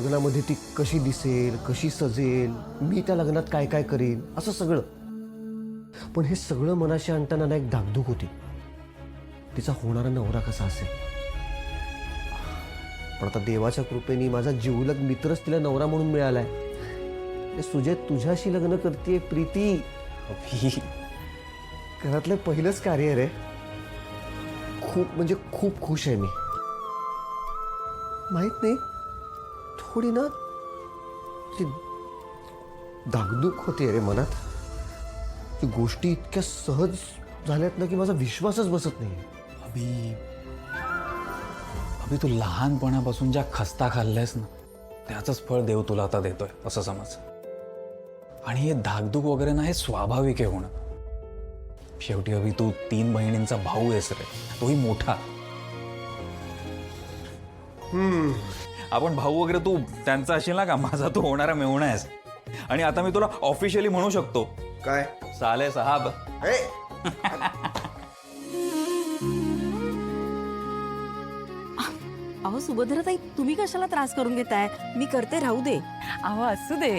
लग्नामध्ये ती कशी दिसेल, कशी सजेल, मी त्या लग्नात काय काय करीन, असं सगळं. पण हे सगळं मनाशी आणताना ना एक धाकधूक होती, तिचा होणारा नवरा कसा असेल. पण आता देवाच्या कृपेने माझा जिवलग मित्रच तिला नवरा म्हणून मिळालाय. सुजय तुझ्याशी लग्न करते प्रीती. घरातलं पहिलंच कार्य रे. खूप म्हणजे खूप खुश आहे मी. माहित नाही, थोडी ना धाकधूक होती रे मनात. ती गोष्टी इतक्या सहज झाल्यात ना की माझा विश्वासच बसत नाही. अभि अभि तू लहानपणापासून ज्या खस्ता खाल्ल्यास ना त्याचंच फळ देव तुला आता देतोय असं समज. आणि हे धाकधूक वगैरे ना हे स्वाभाविक आहे होणं. शेवटी अभि तू 3 बहिणींचा भाऊ आहेस रे, तोही मोठा. आपण भाऊ वगैरे तू त्यांचा असेल ना का, माझा तू होणारा मेहुणा आहेस. आणि आता मी तुला ऑफिशियली म्हणू शकतो. काय साले साहब. अहो सुभद्राताई, तुम्ही कशाला त्रास करून घेताय? मी करते, राहू दे. अहो असू दे.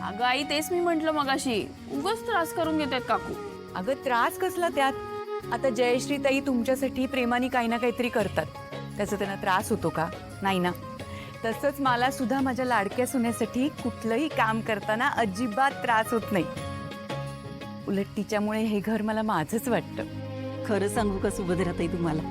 अगं आई, तेच मी म्हंटल मगाशी, उगाच त्रास करून घेतात काकू. अगं त्रास कसला त्यात? आता जयश्री ताई तुमच्यासाठी प्रेमाने काही ना काहीतरी करतात, त्याचा त्यांना त्रास होतो का? नाही ना. तसंच मला सुद्धा माझ्या लाडक्या सुनेसाठी कुठलंही काम करताना अजिबात त्रास होत नाही. उलट तिच्यामुळे हे घर मला माझंच वाटतं. खरं सांगू का सुभद्राताई तुम्हाला,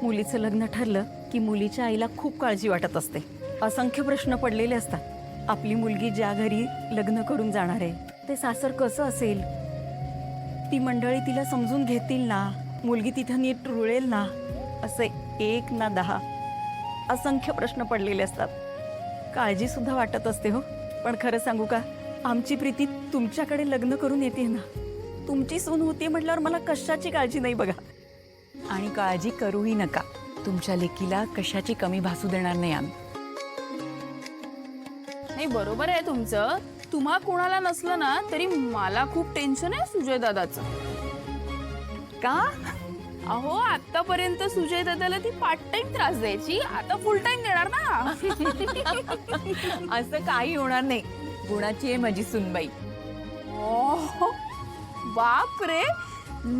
मुलीचं लग्न ठरलं की मुलीच्या आईला खूप काळजी वाटत असते. असंख्य प्रश्न पडलेले असतात. आपली मुलगी ज्या घरी लग्न करून जाणार आहे ते सासर कसं असेल, ती मंडळी तिला समजून घेतील ना, मुलगी तिथं नीट रुळेल ना, असे 1 ना 10 असंख्य प्रश्न पडलेले असतात. काळजी सुद्धा वाटत असते हो. पण खरं सांगू का, आमची प्रीती तुमच्याकडे लग्न करून येते ना, तुमची सून होती म्हटल्यावर मला कशाची काळजी नाही बघा. आणि काळजी करूही नका, तुमच्या लेकीला कशाची कमी भासू देणार नाही आम्ही. नाही, बरोबर आहे तुमचं. तुम्हा कोणाला नसलं ना तरी मला खूप टेन्शन आहे सुजय दादाचं. का? अहो, आतापर्यंत सुजय दादाला ती पार्ट टाइम त्रास द्यायची, आता फुल टाइम देणार ना. असं काही होणार नाही. गुणाची आहे माझी सुनबाई. ओह, बाप रे,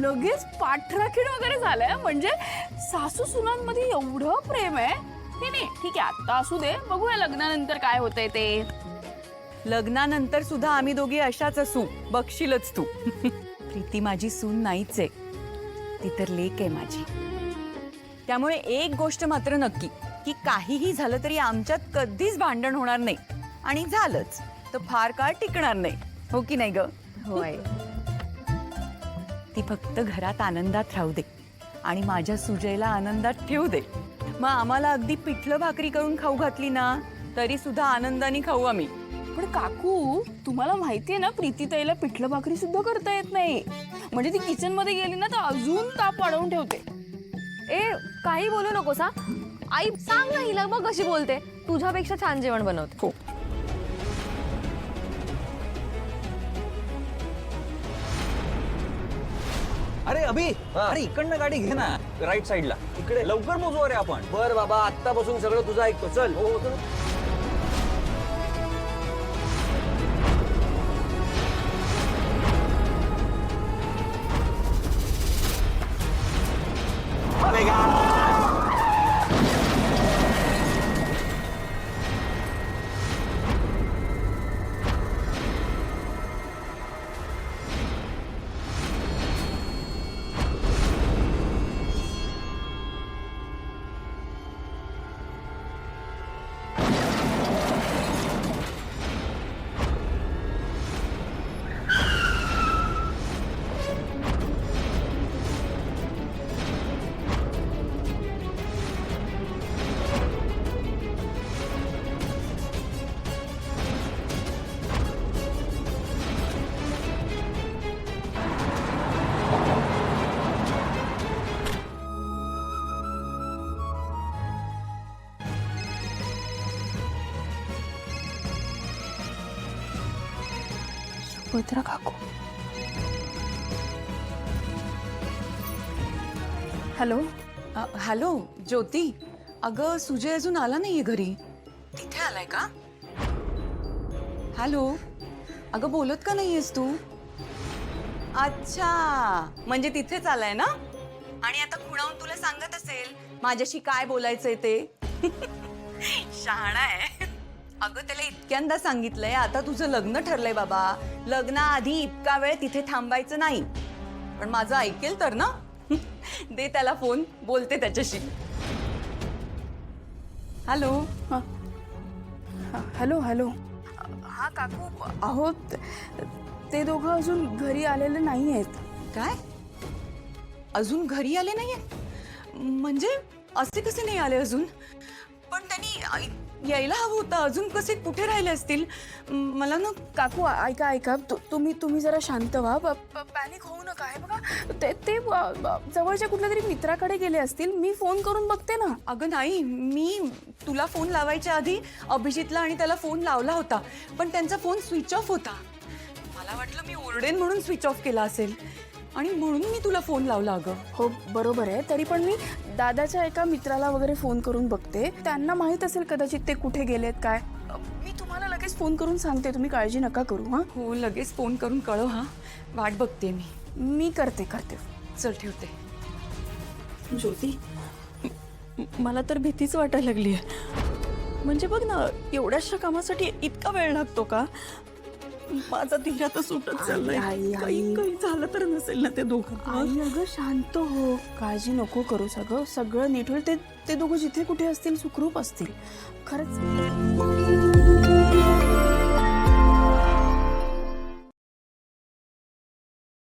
लगेच पाठराखीण वगैरे झालंय. म्हणजे सासू सुनांमध्ये एवढं प्रेम आहे. नाही, ठीक आहे, आता असू दे, बघूया लग्नानंतर काय होतंय ते. लग्नानंतर सुद्धा आम्ही दोघी अशाच असू, बघशीलच तू. प्रीती माझी सून नाहीच आहे, ती तर लेक आहे माझी. त्यामुळे एक गोष्ट मात्र नक्की, की काहीही झालं तरी आमच्यात कधीच भांडण होणार नाही. आणि झालंच तर फार काळ टिकणार नाही, हो की नाही ग? होय. ती फक्त घरात आनंदात राहू दे आणि माझ्या सुजयला आनंदात ठेवू दे. मग आम्हाला अगदी पिठलं भाकरी करून खाऊ घातली ना तरी सुद्धा आनंदाने खाऊ आम्ही. पण काकू, तुम्हाला माहितीये ना, प्रीतीताईला पिठलं भाकरी सुद्धा करता येत नाही. म्हणजे ती किचन मध्ये गेली ना तर अजून ताप वाढवून ठेवते. ए, काही बोलू नकोस हा. आई, सांग ना हिला, बघ कशी बोलते. तुझ्यापेक्षा छान जेवण बनवते. हो. अरे अभि, अरे इकडनं गाडी घे ना, राईट साईडला. इकडे लवकर मोजू अरे आपण. बर बाबा, आत्तापासून सगळं तुझं ऐकतो. चल. हो चल. सुभद्रा काकू. हॅलो. हॅलो ज्योती, अगं सुजय अजून आला नाहीये घरी. तिथे आलाय का? हॅलो, अगं बोलत का नाहीयेस तू? अच्छा, म्हणजे तिथेच आलाय ना? आणि आता खुणावून तुला सांगत असेल माझ्याशी काय बोलायचंय ते. शहाणा आहे. अगं त्याला इतक्यांदा सांगितलंय आता तुझं लग्न ठरलंय बाबा, लग्नाआधी इतका वेळ तिथे थांबायचं नाही. पण माझं ऐकेल तर ना. दे त्याला फोन, बोलते त्याच्याशी. हॅलो. Hello hello. हा काकू, अहो ते दोघं अजून घरी आलेले नाही आहेत. काय? अजून घरी आले नाहीये? म्हणजे असे कसे नाही आले अजून? पण त्यांनी यायला हवं होतं. अजून कसे कुठे राहिले असतील? मला ना. काकू ऐका तुम्ही जरा शांत व्हा. पॅनिक होऊ नका. आहे बघा ते जवळच्या कुठल्या तरी मित्राकडे गेले असतील. मी फोन करून बघते ना. अगं नाही, मी तुला फोन लावायच्या आधी अभिजितला आणि त्याला फोन लावला होता, पण त्यांचा फोन स्विच ऑफ होता. मला वाटलं मी ओरडेन म्हणून स्विच ऑफ केला असेल आणि म्हणून मी तुला फोन लावला. अगं हो बरोबर आहे. तरी पण मी दादाच्या एका मित्राला वगैरे फोन करून बघते. त्यांना माहीत असेल कदाचित ते कुठे गेलेत काय. मी तुम्हाला लगेच फोन करून सांगते. तुम्ही काळजी नका करू. हां हो, लगेच फोन करून कळव. हा, वाट बघते मी करते. चल ठेवते. ज्योती, मला तर भीतीच वाटायला लागली आहे. म्हणजे बघ ना, एवढ्याशा कामासाठी इतका वेळ लागतो का? माझा धीरात सुटत चाललाय. काही झालं तर नसेल ना ते दोघं. आई अगं शांत हो, काळजी नको करू. सगळं नीट होईल. ते दोघं जिथे कुठे असतील सुखरूप असतील. खरंच.